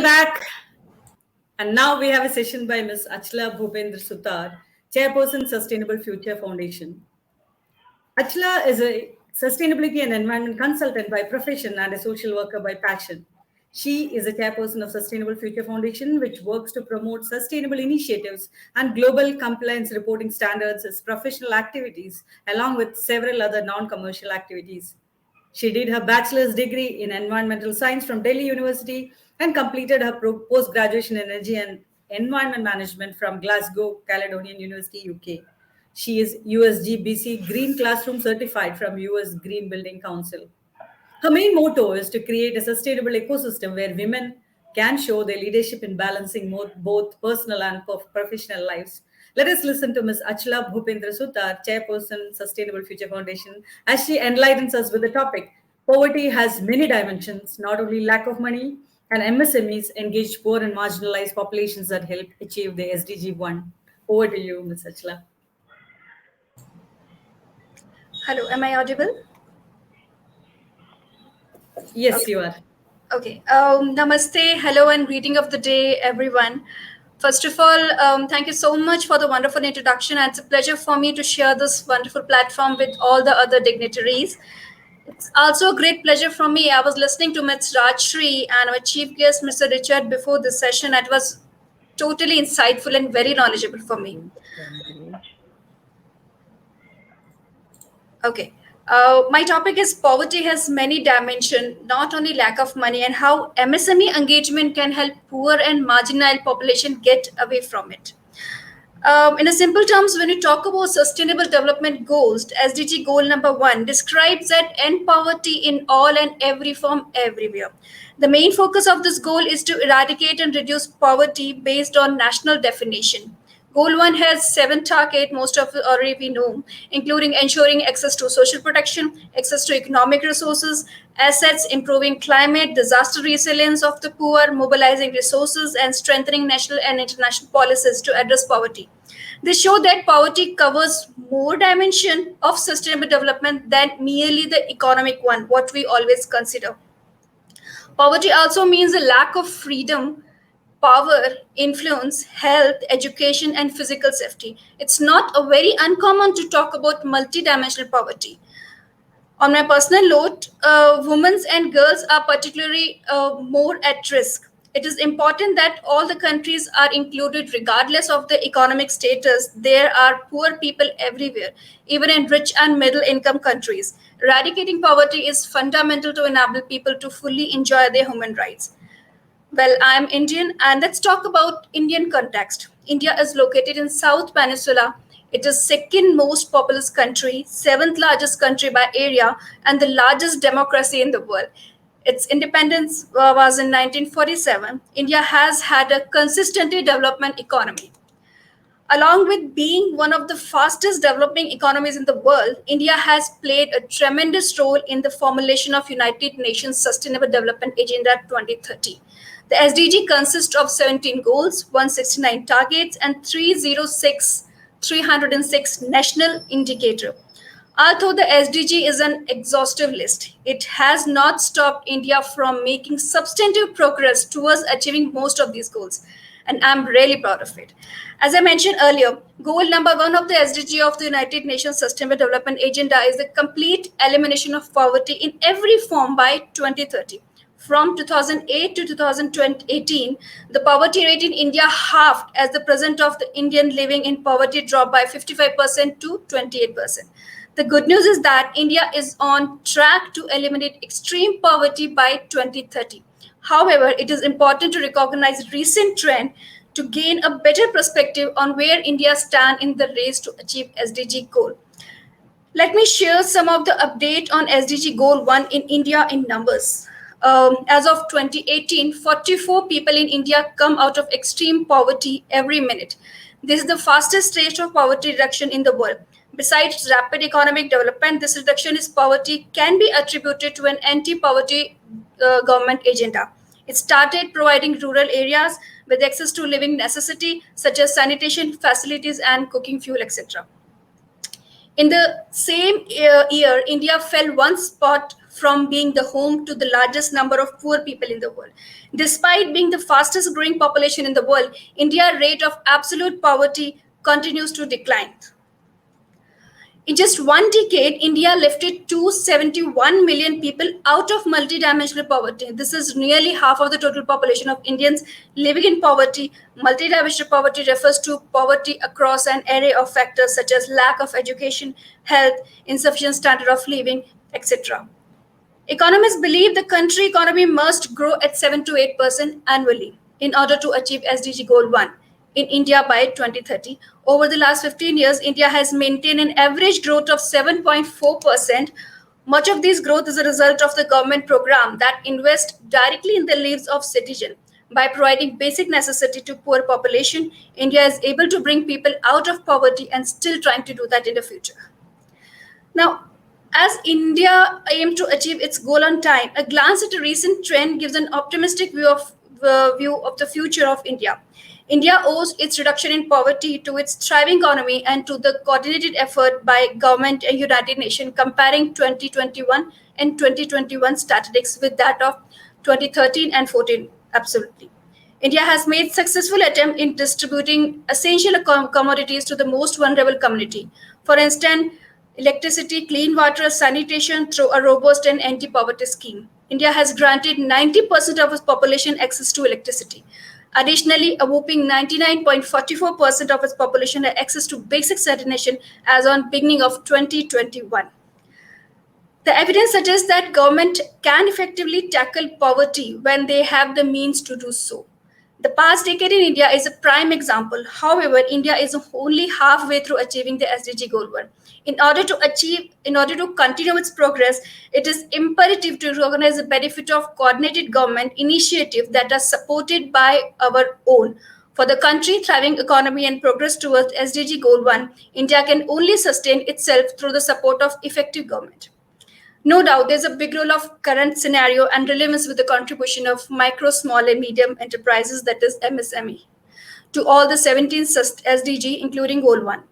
back. And now we have a session by Ms. Achla Bhupendra Suthar, Chairperson, Sustainable Future Foundation. Achla is a sustainability and environment consultant by profession and a social worker by passion. She is a chairperson of Sustainable Future Foundation, which works to promote sustainable initiatives and global compliance reporting standards as professional activities, along with several other non-commercial activities. She did her bachelor's degree in environmental science from Delhi University and completed her post-graduation in energy and environment management from Glasgow, Caledonian University, UK. She is USGBC Green Classroom certified from US Green Building Council. Her main motto is to create a sustainable ecosystem where women can show their leadership in balancing both personal and professional lives. Let us listen to Ms. Achla Bhupendra Suthar, Chairperson, Sustainable Future Foundation, as she enlightens us with the topic. Poverty has many dimensions, not only lack of money, and MSMEs engage poor and marginalized populations that help achieve the SDG1. Over to you, Ms. Achla. Hello, am I audible? Yes, okay. You are. Okay. Namaste, hello, and greeting of the day, everyone. First of all, thank you so much for the wonderful introduction. And it's a pleasure for me to share this wonderful platform with all the other dignitaries. It's also a great pleasure for me. I was listening to Ms. Rajshri and our chief guest, Mr. Richard, before this session. It was totally insightful and very knowledgeable for me. Okay. My topic is poverty has many dimensions, not only lack of money, and how MSME engagement can help poor and marginal population get away from it. In a simple terms, when you talk about sustainable development goals, SDG goal number 1 describes that end poverty in all and every form everywhere. The main focus of this goal is to eradicate and reduce poverty based on national definition. Goal 1 has 7 targets, most of it already we know, including ensuring access to social protection, access to economic resources, assets, improving climate, disaster resilience of the poor, mobilizing resources, and strengthening national and international policies to address poverty. They show that poverty covers more dimension of sustainable development than merely the economic one, what we always consider. Poverty also means a lack of freedom, power, influence, health, education, and physical safety. It's not a very uncommon to talk about multidimensional poverty. On my personal note, women and girls are particularly more at risk. It is important that all the countries are included regardless of the economic status. There are poor people everywhere, even in rich and middle income countries. Eradicating poverty is fundamental to enable people to fully enjoy their human rights. Well, I'm Indian, and let's talk about Indian context. India is located in South Peninsula. It is second most populous country, seventh largest country by area, and the largest democracy in the world. Its independence was in 1947. India has had a consistently development economy. Along with being one of the fastest developing economies in the world, India has played a tremendous role in the formulation of United Nations Sustainable Development Agenda 2030. The SDG consists of 17 goals, 169 targets, and 306 national indicators. Although the SDG is an exhaustive list, it has not stopped India from making substantive progress towards achieving most of these goals. And I'm really proud of it. As I mentioned earlier, goal number 1 of the SDG of the United Nations Sustainable Development Agenda is the complete elimination of poverty in every form by 2030. From 2008 to 2018, the poverty rate in India halved as the percent of the Indian living in poverty dropped by 55% to 28%. The good news is that India is on track to eliminate extreme poverty by 2030. However, it is important to recognize recent trend to gain a better perspective on where India stands in the race to achieve SDG goal. Let me share some of the update on SDG goal 1 in India in numbers. As of 2018, 44 people in India come out of extreme poverty every minute. This is the fastest rate of poverty reduction in the world. Besides rapid economic development, this reduction in poverty can be attributed to an anti-poverty government agenda. It started providing rural areas with access to living necessity such as sanitation facilities and cooking fuel, etc. In the same year, India fell one spot from being the home to the largest number of poor people in the world. Despite being the fastest growing population in the world, India's rate of absolute poverty continues to decline. In just one decade, India lifted 271 million people out of multidimensional poverty. This is nearly half of the total population of Indians living in poverty. Multidimensional poverty refers to poverty across an array of factors such as lack of education, health, insufficient standard of living, etc. Economists believe the country economy must grow at 7 to 8% annually in order to achieve SDG Goal 1 in India by 2030. Over the last 15 years, India has maintained an average growth of 7.4%. Much of this growth is a result of the government program that invests directly in the lives of citizens. By providing basic necessity to poor population, India is able to bring people out of poverty and still trying to do that in the future. Now, as India aimed to achieve its goal on time, a glance at a recent trend gives an optimistic view of the future of India. India owes its reduction in poverty to its thriving economy and to the coordinated effort by government and United Nations. Comparing 2021 and 2021 statistics with that of 2013 and 14, absolutely. India has made successful attempt in distributing essential commodities to the most vulnerable community. For instance, electricity, clean water, sanitation through a robust and anti-poverty scheme. India has granted 90% of its population access to electricity. Additionally, a whopping 99.44% of its population has access to basic sanitation as on beginning of 2021. The evidence suggests that government can effectively tackle poverty when they have the means to do so. The past decade in India is a prime example. However, India is only halfway through achieving the SDG Goal 1. In order to continue its progress, it is imperative to recognize the benefit of coordinated government initiatives that are supported by our own. For the country thriving economy and progress towards SDG Goal 1, India can only sustain itself through the support of effective government. No doubt, there's a big role of current scenario and relevance with the contribution of micro, small, and medium enterprises, that is MSME, to all the 17 SDG, including Goal 1.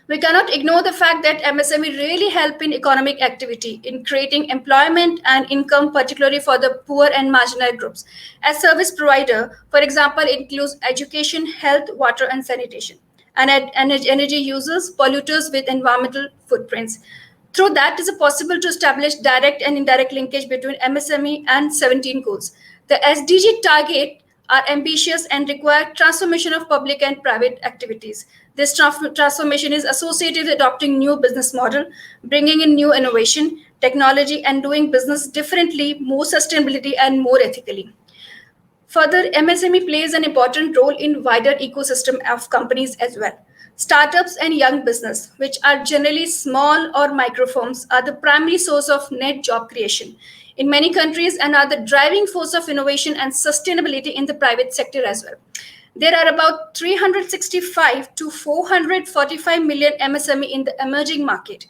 We cannot ignore the fact that MSME really help in economic activity, in creating employment and income, particularly for the poor and marginalized groups. As service provider, for example, it includes education, health, water, and sanitation, and energy users, polluters with environmental footprints. Through that, it is possible to establish direct and indirect linkage between MSME and 17 goals. The SDG targets are ambitious and require transformation of public and private activities. This transformation is associated with adopting new business model, bringing in new innovation, technology, and doing business differently, more sustainability, and more ethically. Further, MSME plays an important role in wider ecosystem of companies as well. Startups and young business, which are generally small or micro firms, are the primary source of net job creation in many countries and are the driving force of innovation and sustainability in the private sector as well. There are about 365 to 445 million MSME in the emerging market.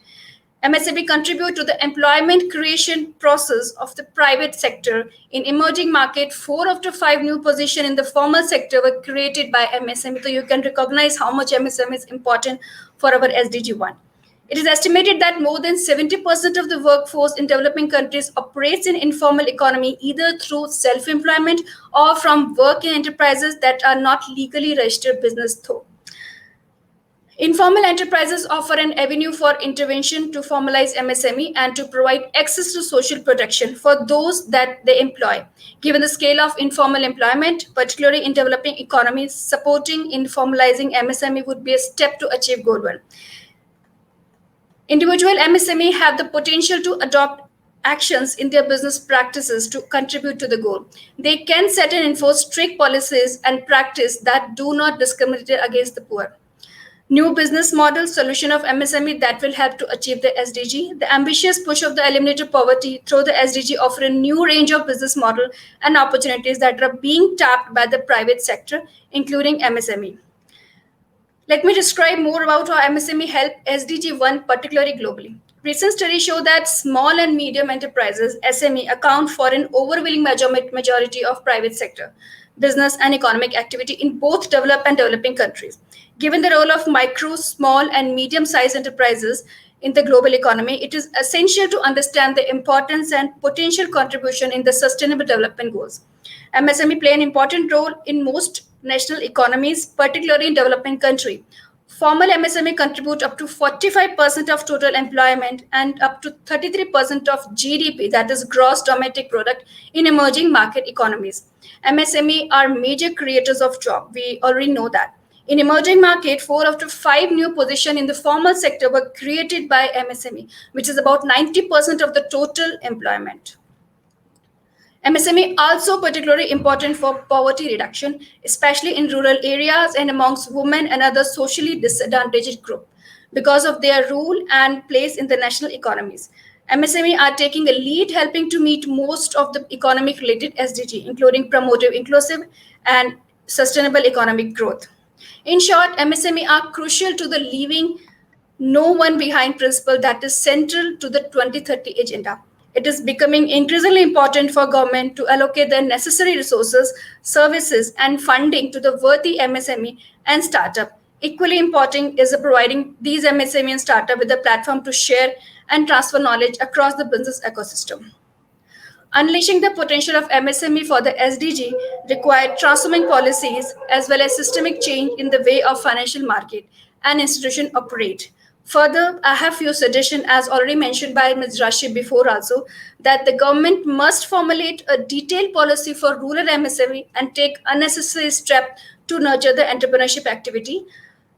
MSME contribute to the employment creation process of the private sector. In emerging market, 4 out of 5 new positions in the formal sector were created by MSME. So you can recognize how much MSME is important for our SDG 1. It is estimated that more than 70% of the workforce in developing countries operates in informal economy, either through self-employment or from work in enterprises that are not legally registered business though. Informal enterprises offer an avenue for intervention to formalize MSME and to provide access to social protection for those that they employ. Given the scale of informal employment, particularly in developing economies, supporting in formalizing MSME would be a step to achieve Goal 1. Individual MSME have the potential to adopt actions in their business practices to contribute to the goal. They can set and enforce strict policies and practice that do not discriminate against the poor. New business model solution of MSME that will help to achieve the SDG. The ambitious push of the eliminated poverty through the SDG offer a new range of business model and opportunities that are being tapped by the private sector, including MSME. Let me describe more about how MSME help SDG 1, particularly globally. Recent studies show that small and medium enterprises, SME, account for an overwhelming majority of private sector, business and economic activity in both developed and developing countries. Given the role of micro, small, and medium-sized enterprises in the global economy, it is essential to understand the importance and potential contribution in the Sustainable Development Goals. MSME play an important role in most national economies, particularly in developing countries. Formal MSME contribute up to 45% of total employment and up to 33% of GDP, that is gross domestic product, in emerging market economies. MSME are major creators of jobs. We already know that. In emerging market, 4 out of 5 new positions in the formal sector were created by MSME, which is about 90% of the total employment. MSME also particularly important for poverty reduction, especially in rural areas and amongst women and other socially disadvantaged groups, because of their role and place in the national economies. MSME are taking a lead, helping to meet most of the economic-related SDG, including promoting inclusive and sustainable economic growth. In short, MSME are crucial to the leaving no one behind principle that is central to the 2030 agenda. It is becoming increasingly important for government to allocate the necessary resources, services, and funding to the worthy MSME and startup. Equally important is providing these MSME and startup with a platform to share and transfer knowledge across the business ecosystem. Unleashing the potential of MSME for the SDG required transforming policies as well as systemic change in the way of financial market and institution operate. Further, I have few suggestions, as already mentioned by Ms. Rashid before also, that the government must formulate a detailed policy for rural MSME and take unnecessary steps to nurture the entrepreneurship activity.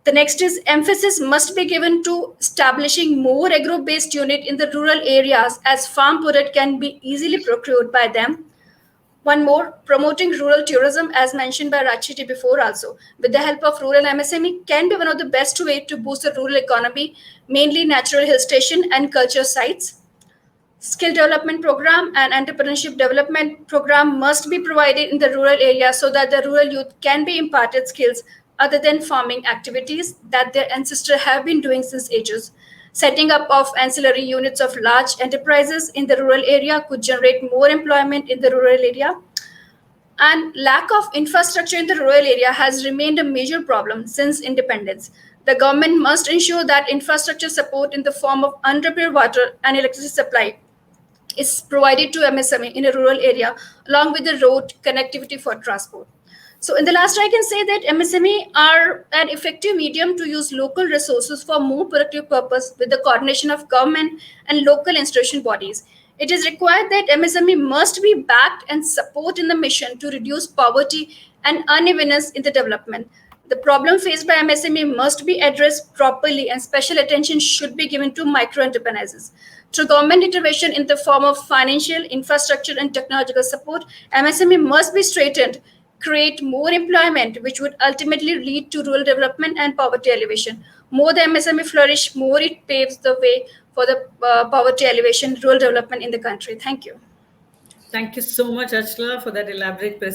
The next is emphasis must be given to establishing more agro-based unit in the rural areas as farm product can be easily procured by them. One more, promoting rural tourism as mentioned by Rachiti before also, with the help of rural MSME can be one of the best way to boost the rural economy, mainly natural hill station and culture sites. Skill development program and entrepreneurship development program must be provided in the rural area so that the rural youth can be imparted skills other than farming activities that their ancestors have been doing since ages. Setting up of ancillary units of large enterprises in the rural area could generate more employment in the rural area. And lack of infrastructure in the rural area has remained a major problem since independence. The government must ensure that infrastructure support in the form of unrepaired water and electricity supply is provided to MSME in a rural area, along with the road connectivity for transport. So in the last, I can say that MSME are an effective medium to use local resources for more productive purpose with the coordination of government and local institution bodies. It is required that MSME must be backed and support in the mission to reduce poverty and unevenness in the development. The problem faced by MSME must be addressed properly and special attention should be given to micro enterprises. Through government intervention in the form of financial, infrastructure, and technological support, MSME must be strengthened, create more employment, which would ultimately lead to rural development and poverty elevation. More the MSME flourish, more it paves the way for the poverty elevation, rural development in the country. Thank you. Thank you so much, Achla, for that elaborate presentation.